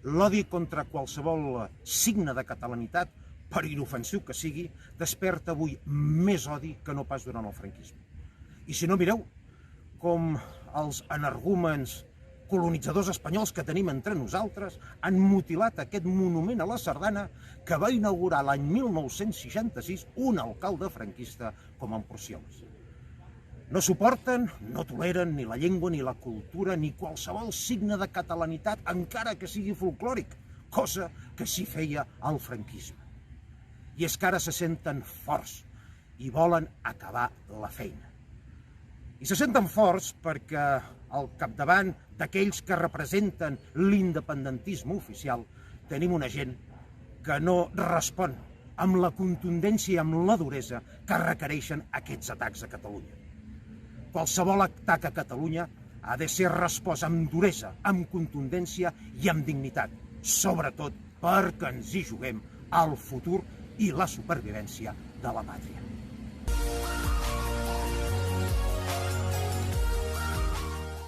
L'odi contra qualsevol signe de catalanitat, per inofensiu que sigui, desperta avui més odi que no pas durant el franquisme. I si no, mireu com els energúmens colonitzadors espanyols que tenim entre nosaltres han mutilat aquest monument a la sardana que va inaugurar l'any 1966 un alcalde franquista com en Porcioles. No suporten, no toleren ni la llengua, ni la cultura, ni qualsevol signe de catalanitat, encara que sigui folclòric, cosa que sí feia el franquisme. I és que ara se senten forts i volen acabar la feina. I se senten forts perquè al capdavant d'aquells que representen l'independentisme oficial tenim una gent que no respon amb la contundència i amb la duresa que requereixen aquests atacs a Catalunya. Qualsevol atac a Catalunya ha de ser respost amb duresa, amb contundència i amb dignitat, sobretot perquè ens hi juguem el futur i la supervivència de la pàtria.